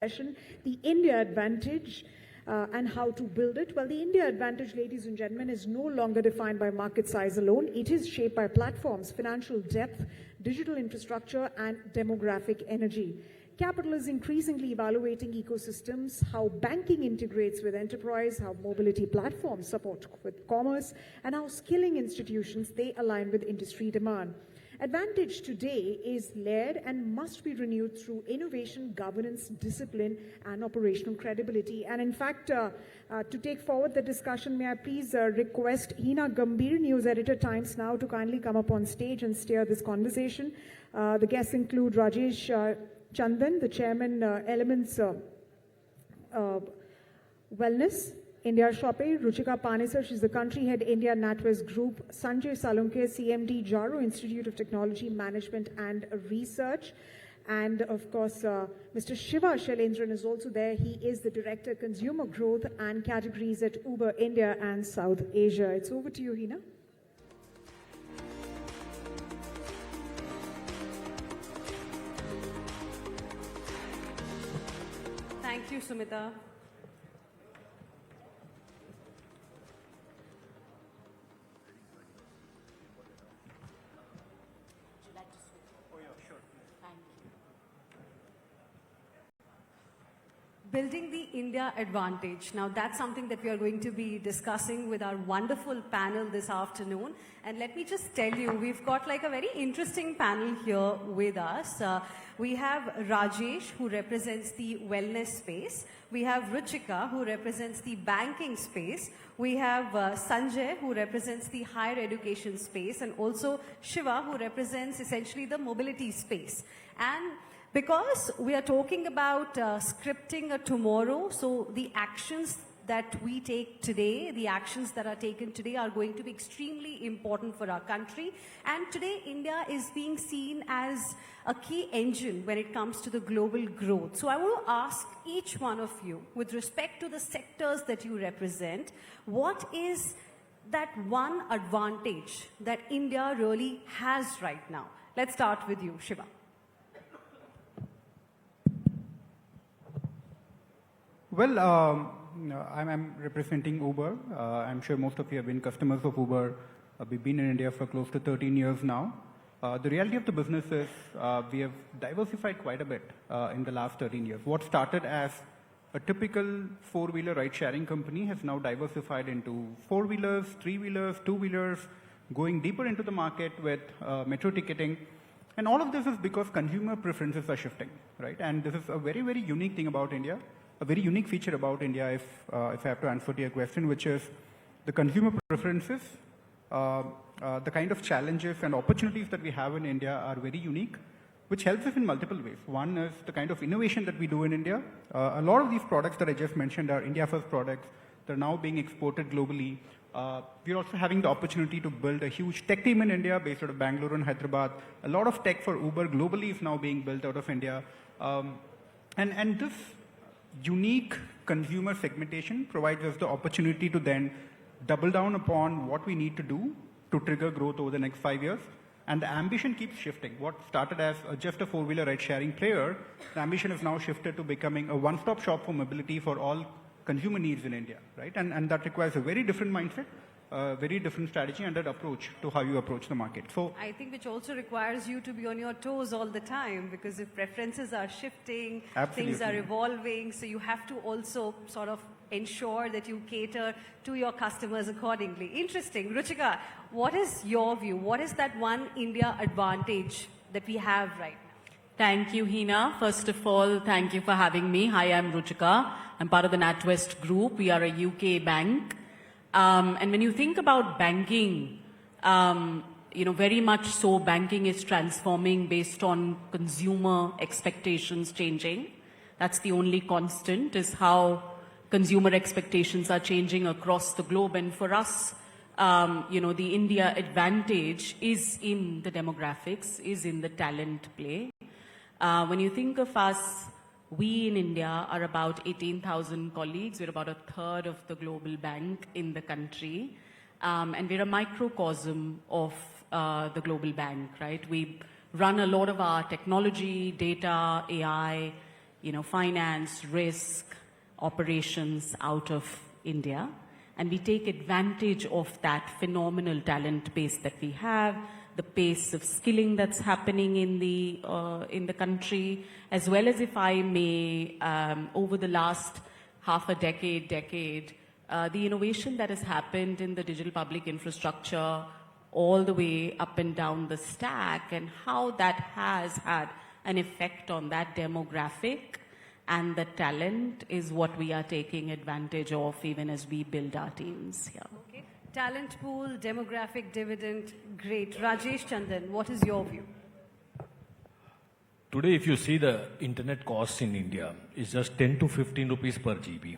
session, the India advantage and how to build it. Well, the India advantage, ladies and gentlemen, is no longer defined by market size alone. It is shaped by platforms, financial depth, digital infrastructure, and demographic energy. Capital is increasingly evaluating ecosystems, how banking integrates with enterprise, how mobility platforms support with commerce, and how skilling institutions, they align with industry demand. Advantage today is layered and must be renewed through innovation, governance, discipline, and operational credibility. And in fact, to take forward the discussion, may I please request Hina Gambhir, News Editor, Times Now, to kindly come up on stage and steer this conversation. The guests include Rajesh Chandan, the Chairman, Elements Wellness, India Shoppe, Ruchika Panesar, she's the country head, India NatWest Group, Sanjay Salunke, CMD, Jaro Institute of Technology, Management and Research. And of course, Mr. Shiva Shailendran is also there. He is the Director, Consumer Growth and Categories at Uber India and South Asia. It's over to you, Hina. Thank you, Sumita. Building the India advantage. Now that's something that we are going to be discussing with our wonderful panel this afternoon. And let me just tell you, we've got like a very interesting panel here with us. We have Rajesh, who represents the wellness space. We have Ruchika, who represents the banking space. We have Sanjay, who represents the higher education space, and also Shiva, who represents essentially the mobility space. And because we are talking about scripting a tomorrow, so the actions that we take today, the actions that are taken today are going to be extremely important for our country. And today, India is being seen as a key engine when it comes to the global growth. So I want to ask each one of you, with respect to the sectors that you represent, what is that one advantage that India really has right now? Let's start with you, Shiva. Well, I'm representing Uber. I'm sure most of you have been customers of Uber. We've been in India for close to 13 years now. The reality of the business is we have diversified quite a bit in the last 13 years. What started as a typical four-wheeler ride-sharing company has now diversified into four-wheelers, three-wheelers, two-wheelers, going deeper into the market with metro ticketing. And all of this is because consumer preferences are shifting, right? And this is a very, very unique thing about India. A very unique feature about India, if I have to answer to your question, which is the consumer preferences, the kind of challenges and opportunities that we have in India are very unique, which helps us in multiple ways. One is the kind of innovation that we do in India. A lot of these products that I just mentioned are India-first products. They're now being exported globally. We're also having the opportunity to build a huge tech team in India based out of Bangalore and Hyderabad. A lot of tech for Uber globally is now being built out of India. And this unique consumer segmentation provides us the opportunity to then double down upon what we need to do to trigger growth over the next 5 years. And the ambition keeps shifting. What started as just a four-wheeler ride-sharing player, the ambition has now shifted to becoming a one-stop shop for mobility for all consumer needs in India, right? And that requires a very different mindset, a very different strategy and an approach to how you approach the market. So I think which also requires you to be on your toes all the time, because if preferences are shifting, absolutely, things are evolving, so you have to also sort of ensure that you cater to your customers accordingly. Interesting. Ruchika, what is your view? What is that one India advantage that we have right now? Thank you, Hina. First of all, thank you for having me. Hi, I'm Ruchika. I'm part of the NatWest Group. We are a UK bank. And when you think about banking, very much so banking is transforming based on consumer expectations changing. That's the only constant, is how consumer expectations are changing across the globe. And for us, the India advantage is in the demographics, is in the talent play. When you think of us, we in India are about 18,000 colleagues. We're about a third of the global bank in the country. And we're a microcosm of the global bank, right? We run a lot of our technology, data, AI finance, risk, operations out of India. And we take advantage of that phenomenal talent base that we have, the pace of skilling that's happening in the country, as well as, if I may, over the last half a decade, the innovation that has happened in the digital public infrastructure all the way up and down the stack, and how that has had an effect on that demographic and the talent is what we are taking advantage of even as we build our teams here. Okay. Talent pool, demographic dividend, great. Rajesh, Chandan, what is your view? Today, if you see the internet costs in India, it's just 10 to 15 rupees per GB.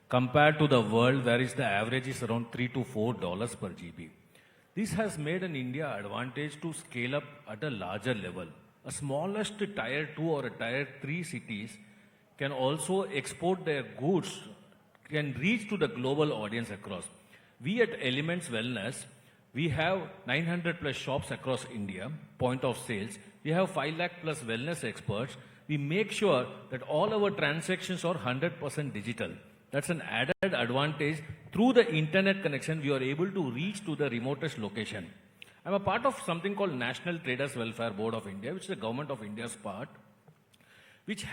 Compared to the world, where is the average is around $3 to $4 per GB. This has made an India advantage to scale up at a larger level. A smallest tier 2 or a tier 3 cities can also export their goods, can reach to the global audience across. We at Elements Wellness, we have 900 plus shops across India, point of sales. We have 5 lakh plus wellness experts. We make sure that all our transactions are 100% digital. That's an added advantage. Through the internet connection, we are able to reach to the remotest location. I'm a part of something called National Traders Welfare Board of India, which is the government of India's part, which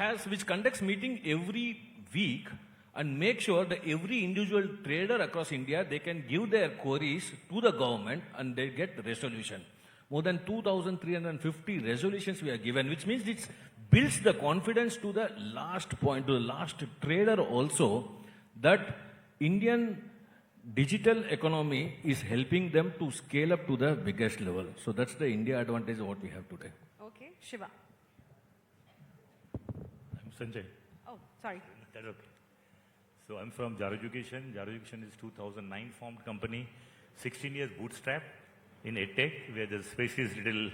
conducts meeting every week and make sure that every individual trader across India, they can give their queries to the government and they get resolution. More than 2,350 resolutions we are given, which means it builds the confidence to the last point, to the last trader also, that Indian digital economy is helping them to scale up to the biggest level. So that's the India advantage of what we have today. Okay. Shiva. I'm Sanjay. Oh, sorry. That's okay. So I'm from Jar Education. Jar Education is 2009 formed company, 16 years bootstrap in EdTech, where the space is little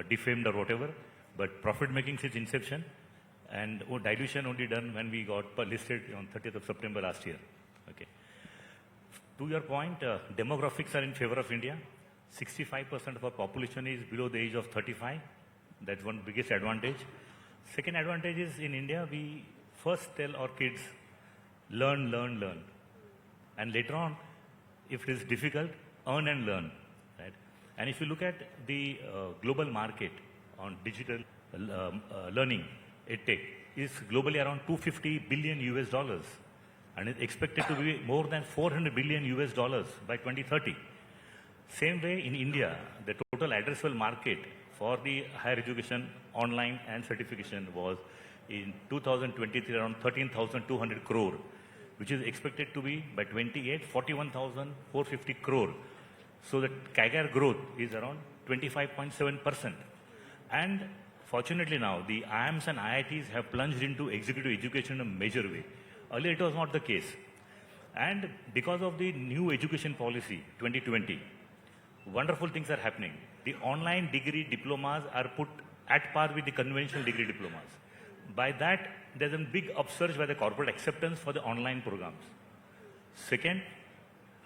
defamed or whatever, but profit making since inception, and dilution only done when we got listed on 30th of September last year. Okay. To your point, demographics are in favor of India. 65% of our population is below the age of 35. That's one biggest advantage. Second advantage is in India, we first tell our kids, learn. And later on, if it is difficult, earn and learn. Right? And if you look at the global market on digital learning, EdTech is globally around $250 billion US, and is expected to be more than $400 billion US by 2030. Same way in India, the total addressable market for the higher education, online and certification was in 2023 around 13,200 crore, which is expected to be by 28, 41,450 crore. So the CAGR growth is around 25.7%. And fortunately now, the IIMs and IITs have plunged into executive education in a major way. Earlier it was not the case. And because of the new education policy, 2020, wonderful things are happening. The online degree diplomas are put at par with the conventional degree diplomas. By that, there's a big upsurge by the corporate acceptance for the online programs. Second,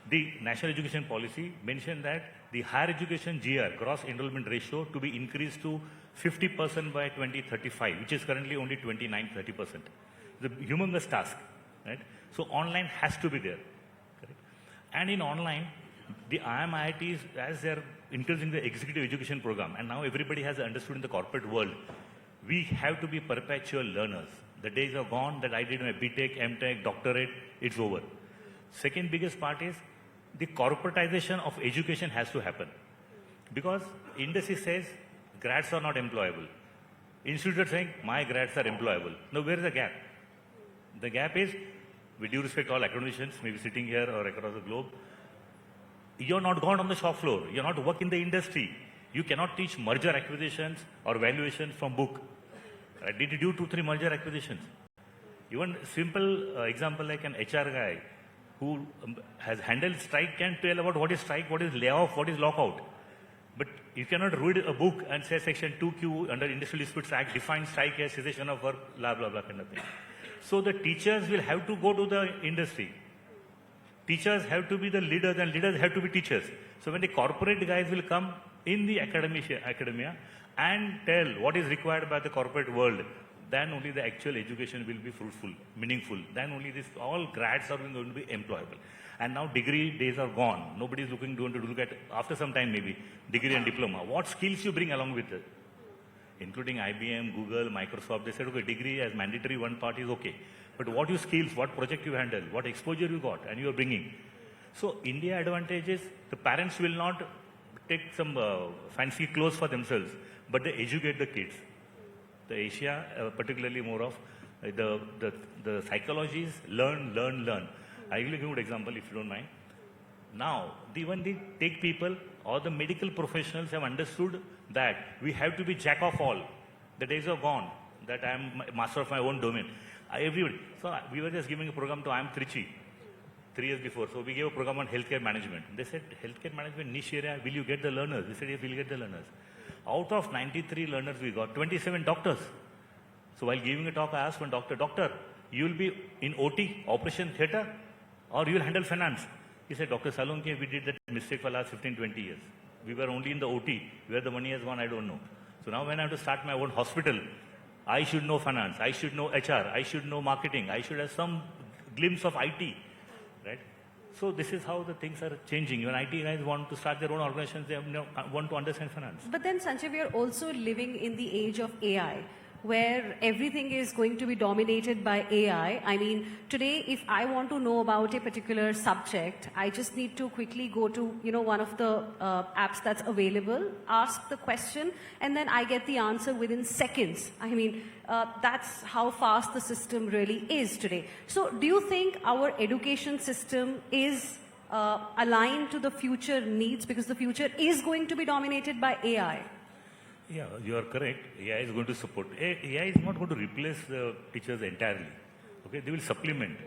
the national education policy mentioned that the higher education GR, gross enrollment ratio, to be increased to 50% by 2035, which is currently only 29-30%. The humongous task, right? So online has to be there. Correct? And in online, the IIM IITs, as they're increasing the executive education program, and now everybody has understood in the corporate world, we have to be perpetual learners. The days are gone that I did my BTech, MTech, doctorate, it's over. Second biggest part is the corporatization of education has to happen. Because industry says grads are not employable. Institutes are saying my grads are employable. Now where is the gap? The gap is, with due respect to all academicians, maybe sitting here or across the globe, you're not gone on the shop floor. You're not working in the industry. You cannot teach merger acquisitions or valuation from book. Right? Did you do 2-3 merger acquisitions? Even simple example like an HR guy who has handled strike can tell about what is strike, what is layoff, what is lockout. But you cannot read a book and say section 2Q under Industrial Disputes Act defines strike as cessation of work, blah, blah, blah kind of thing. So the teachers will have to go to the industry. Teachers have to be the leaders and leaders have to be teachers. So when the corporate guys will come in the academia and tell what is required by the corporate world, then only the actual education will be fruitful, meaningful. Then only this, all grads are going to be employable. And now degree days are gone. Nobody is going to look at, after some time maybe, degree and diploma. What skills you bring along with it? Including IBM, Google, Microsoft, they said, okay, degree as mandatory one part is okay. But what your skills, what project you handle, what exposure you got and you are bringing. So India advantage is the parents will not take some fancy clothes for themselves, but they educate the kids. The Asia, particularly more of the psychology is learn. I will give you an example if you don't mind. Now, when they take people or the medical professionals have understood that we have to be jack of all. The days are gone, that I am master of my own domain. Everybody. So we were just giving a program to IIM Trichy 3 years before. So we gave a program on healthcare management. They said, healthcare management niche area, will you get the learners? We said, yes, we'll get the learners. Out of 93 learners we got, 27 doctors. So while giving a talk, I asked one doctor, you will be in OT, operation theatre, or you will handle finance? He said, Dr. Salonki, we did that mistake for the last 15, 20 years. We were only in the OT. Where the money has gone, I don't know. So now when I have to start my own hospital, I should know finance, I should know HR, I should know marketing, I should have some glimpse of IT, right? So this is how the things are changing. When IT guys want to start their own organizations, they want to understand finance. But then, Sanjay, we are also living in the age of AI, where everything is going to be dominated by AI. I mean, today, if I want to know about a particular subject, I just need to quickly go to, one of the apps that's available, ask the question, and then I get the answer within seconds. I mean, that's how fast the system really is today. So do you think our education system is aligned to the future needs, because the future is going to be dominated by AI? Yeah, you are correct. AI is going to support. AI is not going to replace the teachers entirely. Okay, they will supplement.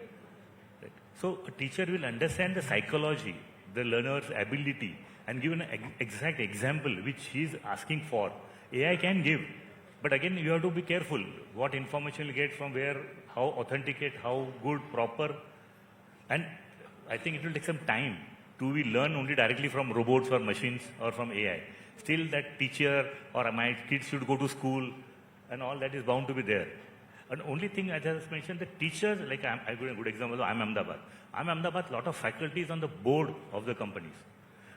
Right? So a teacher will understand the psychology, the learner's ability, and give an exact example which he is asking for. AI can give, but again you have to be careful what information you get from where, how authenticate, how good, proper, and I think it will take some time to we learn only directly from robots or machines or from AI. Still that teacher or my kids should go to school and all that is bound to be there. And only thing I just mentioned, the teachers, like I give a good example, I'm Ahmedabad. I'm Ahmedabad, lot of faculties on the board of the companies.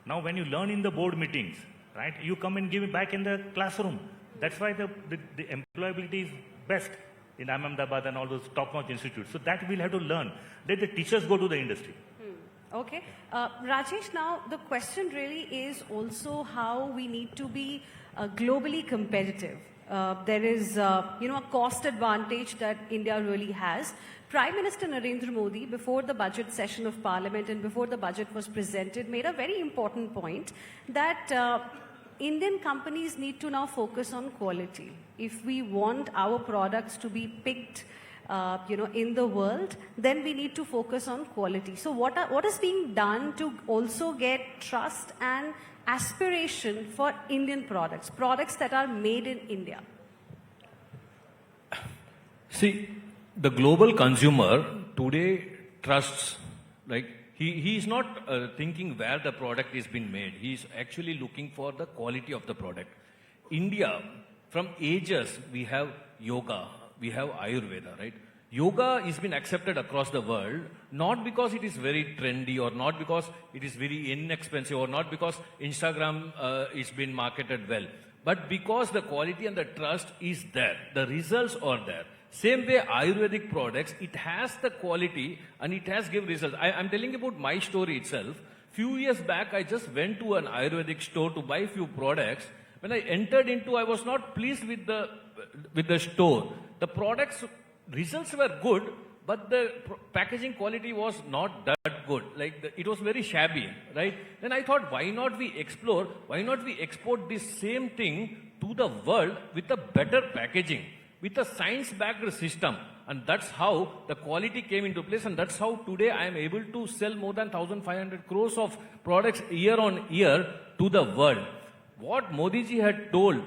Now when you learn in the board meetings, right, you come and give it back in the classroom. That's why the employability is best in Ahmedabad and all those top-notch institutes. So that we'll have to learn. Let the teachers go to the industry. Okay. Rajesh, now the question really is also how we need to be globally competitive. There is, a cost advantage that India really has. Prime Minister Narendra Modi, before the budget session of Parliament and before the budget was presented, made a very important point that Indian companies need to now focus on quality. If we want our products to be picked in the world, then we need to focus on quality. So what is being done to also get trust and aspiration for Indian products that are made in India? See, the global consumer today trusts, like he is not thinking where the product is being made. He is actually looking for the quality of the product. India, from ages, we have yoga, we have Ayurveda, right? Yoga has been accepted across the world, not because it is very trendy or not because it is very inexpensive or not because Instagram is been marketed well, but because the quality and the trust is there. The results are there. Same way Ayurvedic products, it has the quality and it has given results. I'm telling about my story itself. Few years back, I just went to an Ayurvedic store to buy few products. When I entered into, I was not pleased with the store. The products results were good, but the packaging quality was not that good. Like it was very shabby, right? Then I thought, why not we explore? Why not we export this same thing to the world with a better packaging, with a science-backed system? And that's how the quality came into place, and that's how today I am able to sell more than 1,500 crores of products year on year to the world. What Modi ji had told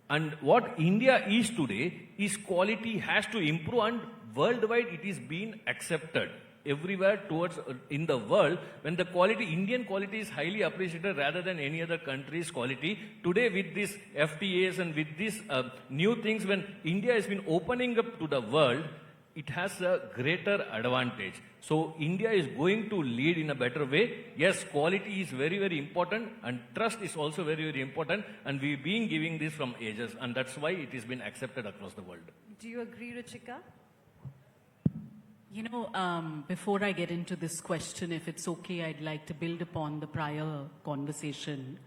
and what India is today is quality has to improve, and worldwide it is being accepted. everywhere towards in the world, when the quality, Indian quality is highly appreciated rather than any other country's quality. Today with these FTAs and with these new things, when India has been opening up to the world, it has a greater advantage. So India is going to lead in a better way. Yes, quality is very, very important, and trust is also very, very important, and we've been giving this from ages, and that's why it has been accepted across the world. Do you agree, Ruchika? You know, before I get into this question, if it's okay, I'd like to build upon the prior conversation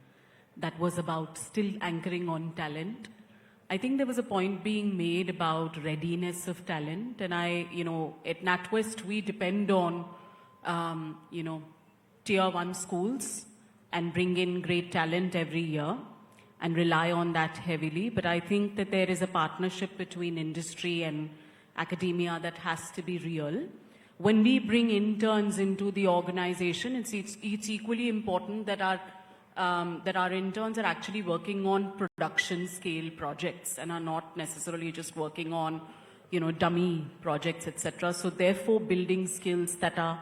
that was about still anchoring on talent. I think there was a point being made about readiness of talent, and at NatWest we depend on, tier 1 schools and bring in great talent every year and rely on that heavily. But I think that there is a partnership between industry and academia that has to be real. When we bring interns into the organization, it's equally important that our interns are actually working on production scale projects and are not necessarily just working on, dummy projects, etc. So therefore, building skills that are,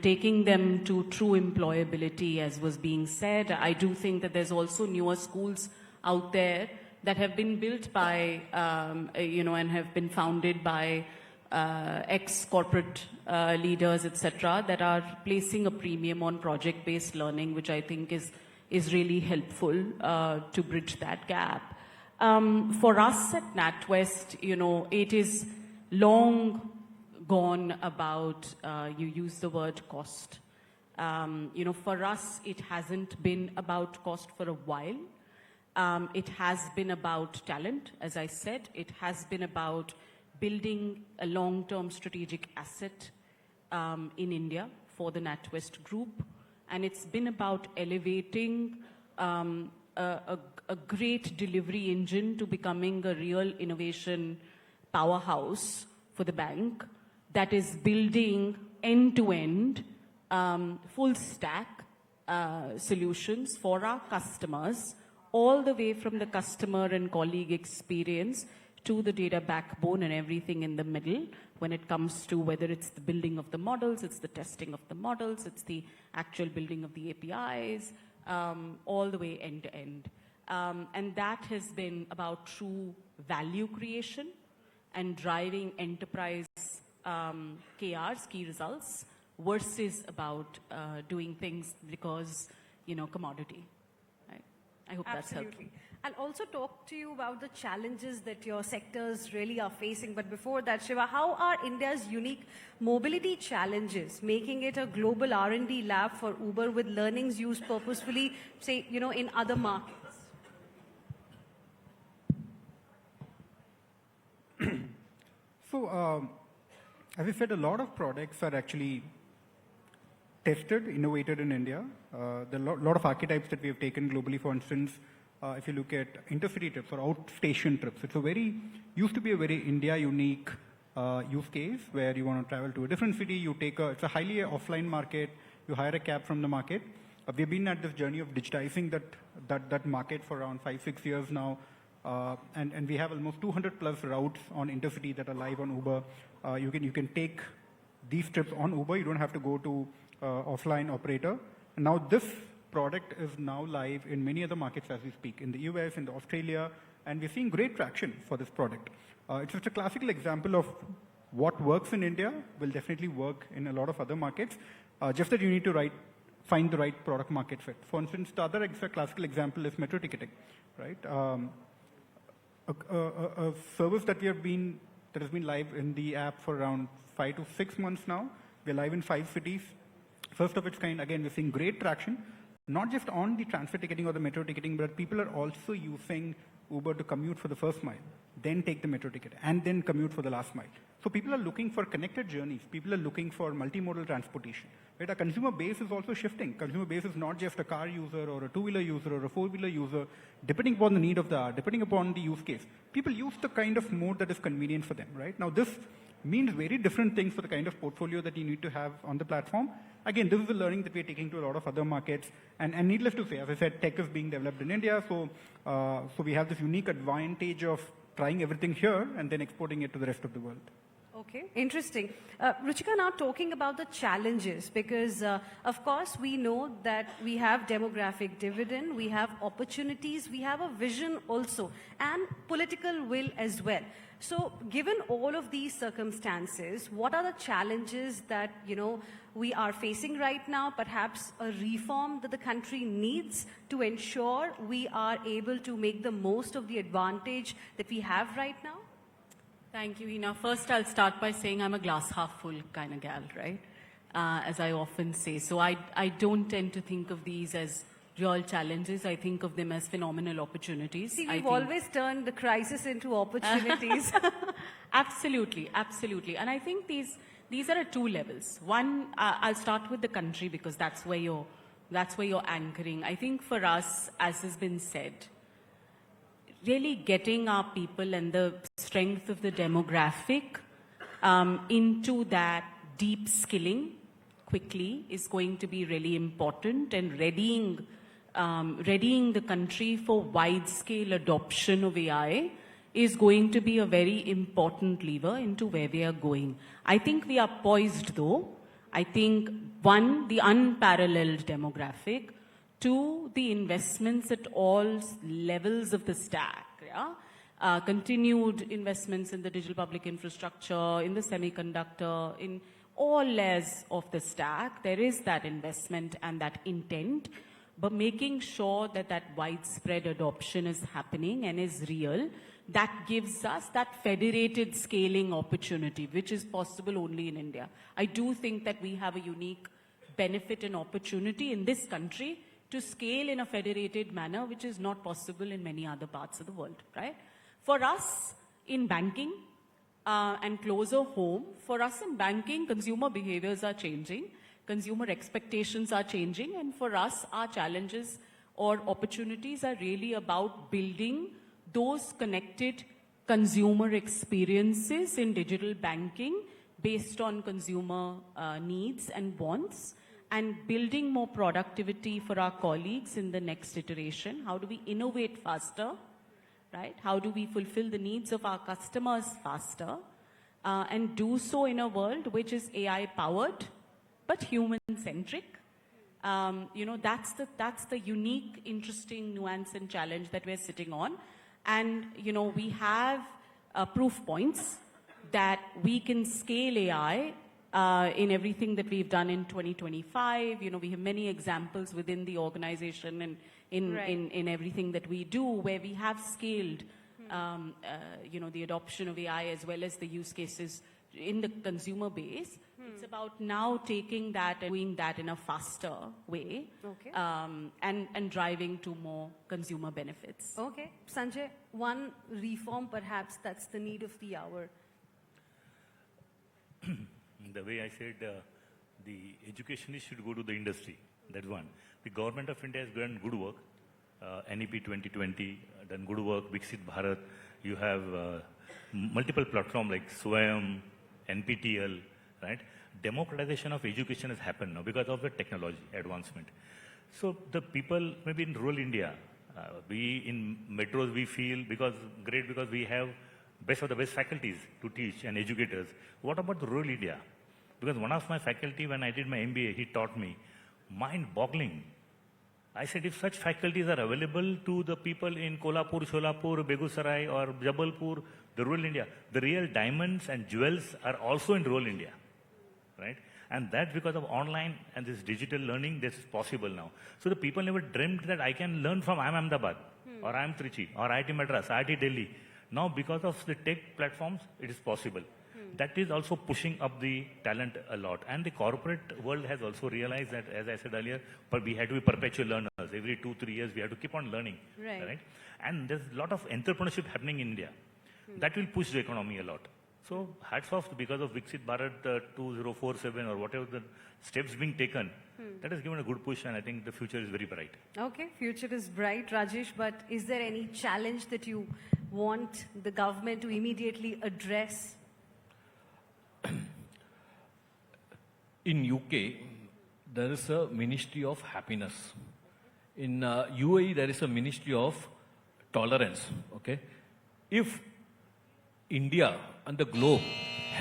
taking them to true employability, as was being said. I do think that there's also newer schools out there that have been built by, and have been founded by ex-corporate leaders, etc., that are placing a premium on project-based learning, which I think is really helpful to bridge that gap. For us at NatWest, it is long gone about, you use the word cost. For us, it hasn't been about cost for a while. It has been about talent, as I said. It has been about building a long-term strategic asset in India for the NatWest Group. And it's been about elevating a great delivery engine to becoming a real innovation powerhouse for the bank that is building end-to-end full stack solutions for our customers, all the way from the customer and colleague experience to the data backbone and everything in the middle, when it comes to whether it's the building of the models, it's the testing of the models, it's the actual building of the APIs, all the way end to end. And that has been about true value creation and driving enterprise KRs, key results, versus about doing things because, commodity. I hope that's helpful. I'll also talk to you about the challenges that your sectors really are facing. But before that, Shiva, how are India's unique mobility challenges making it a global R&D lab for Uber with learnings used purposefully, say, in other markets? So, as I said, a lot of products are actually tested, innovated in India. There are a lot of archetypes that we have taken globally. For instance, if you look at intercity trips or outstation trips, used to be a very India unique use case where you want to travel to a different city, it's a highly offline market, you hire a cab from the market. We've been at this journey of digitizing that market for around 5-6 years now. And we have almost 200 plus routes on intercity that are live on Uber. You can take these trips on Uber. You don't have to go to offline operator. And now this product is now live in many other markets as we speak, in the US, in Australia, and we're seeing great traction for this product. It's just a classical example of what works in India will definitely work in a lot of other markets, just that you need to find the right product market fit. For instance, the other classical example is metro ticketing, right? A service that has been live in the app for around 5 to 6 months now. We're live in 5 cities. First of its kind, again, we're seeing great traction, not just on the transfer ticketing or the metro ticketing, but people are also using Uber to commute for the first mile, then take the metro ticket, and then commute for the last mile. So people are looking for connected journeys. People are looking for multimodal transportation. Right? Our consumer base is also shifting. Consumer base is not just a car user or a two-wheeler user or a four-wheeler user, depending upon the need of the hour, depending upon the use case. People use the kind of mode that is convenient for them. Right? Now, this means very different things for the kind of portfolio that you need to have on the platform. Again, this is the learning that we're taking to a lot of other markets. And needless to say, as I said, tech is being developed in India. So we have this unique advantage of trying everything here and then exporting it to the rest of the world. Okay, interesting. Ruchika, now talking about the challenges, because of course we know that we have demographic dividend, we have opportunities, we have a vision also, and political will as well. So given all of these circumstances, what are the challenges that, we are facing right now, perhaps a reform that the country needs to ensure we are able to make the most of the advantage that we have right now? Thank you, Hina. First, I'll start by saying I'm a glass half full kind of gal, right? As I often say. So I don't tend to think of these as real challenges. I think of them as phenomenal opportunities. See, we've always turned the crisis into opportunities. Absolutely, absolutely. And I think these are at two levels. One, I'll start with the country because that's where you're anchoring. I think for us, as has been said, really getting our people and the strength of the demographic into that deep skilling quickly is going to be really important, and readying the country for wide-scale adoption of AI is going to be a very important lever into where we are going. I think we are poised though. I think, one, the unparalleled demographic, two, the investments at all levels of the stack, yeah? Continued investments in the digital public infrastructure, in the semiconductor, in all layers of the stack. There is that investment and that intent, but making sure that that widespread adoption is happening and is real, that gives us that federated scaling opportunity, which is possible only in India. I do think that we have a unique benefit and opportunity in this country to scale in a federated manner, which is not possible in many other parts of the world, right? For us in banking, and closer home, for us in banking, consumer behaviors are changing, consumer expectations are changing, and for us, our challenges or opportunities are really about building those connected consumer experiences in digital banking based on consumer needs and wants, and building more productivity for our colleagues in the next iteration. How do we innovate faster, right? How do we fulfill the needs of our customers faster, and do so in a world which is AI-powered but human-centric? That's the unique, interesting nuance and challenge that we're sitting on. And, we have proof points that we can scale AI in everything that we've done in 2025. We have many examples within the organization and in everything that we do where we have scaled, the adoption of AI as well as the use cases in the consumer base. It's about now taking that and doing that in a faster way, Okay. and driving to more consumer benefits. Okay. Sanjay, one reform perhaps that's the need of the hour. The way I said, the educationist should go to the industry. That's one. The government of India has done good work. NEP 2020 done good work. Viksit Bharat. You have multiple platforms like Swayam, NPTL, right? Democratization of education has happened now because of the technology advancement. So the people maybe in rural India, we in metros we feel because we have best of the best faculties to teach and educators. What about the rural India? Because one of my faculty, when I did my MBA, he taught me, mind-boggling. I said, if such faculties are available to the people in Kolhapur, Sholapur, Begusarai or Jabalpur, the rural India, the real diamonds and jewels are also in rural India, right? And that's because of online and this digital learning, this is possible now. So the people never dreamt that I can learn from IIM Ahmedabad or IIM Trichy or IIT Madras, IIT Delhi. Now because of the tech platforms, it is possible. That is also pushing up the talent a lot. And the corporate world has also realized that, as I said earlier, but we had to be perpetual learners. Every 2-3 years, we have to keep on learning. Right? And there's a lot of entrepreneurship happening in India. That will push the economy a lot. So hats off because of Viksit Bharat 2047 or whatever the steps being taken. That has given a good push, and I think the future is very bright. Okay, future is bright, Rajesh, but is there any challenge that you want the government to immediately address? In UK, there is a Ministry of Happiness. In UAE, there is a Ministry of Tolerance. Okay, if India and the globe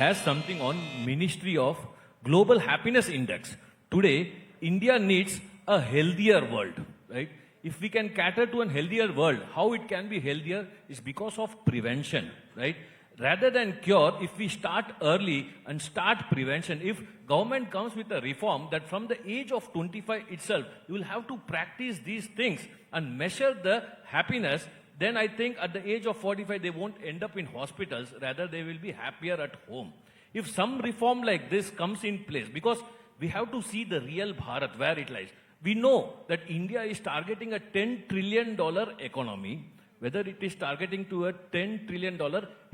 has something on Ministry of Global Happiness Index. Today, India needs a healthier world, right? If we can cater to a healthier world, how it can be healthier is because of prevention, right? Rather than cure, if we start early and start prevention, if government comes with a reform that from the age of 25 itself, you will have to practice these things and measure the happiness, then I think at the age of 45, they won't end up in hospitals, rather they will be happier at home. If some reform like this comes in place, because we have to see the real Bharat, where it lies. We know that India is targeting a $10 trillion economy, whether it is targeting to a $10 trillion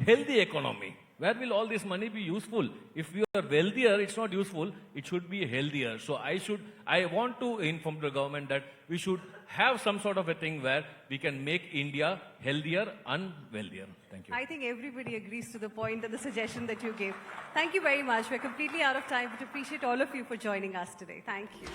healthy economy. Where will all this money be useful? If we are wealthier, it's not useful. It should be healthier. So I want to inform the government that we should have some sort of a thing where we can make India healthier and wealthier. Thank you. I think everybody agrees to the point and the suggestion that you gave. Thank you very much. We're completely out of time, but appreciate all of you for joining us today. Thank you.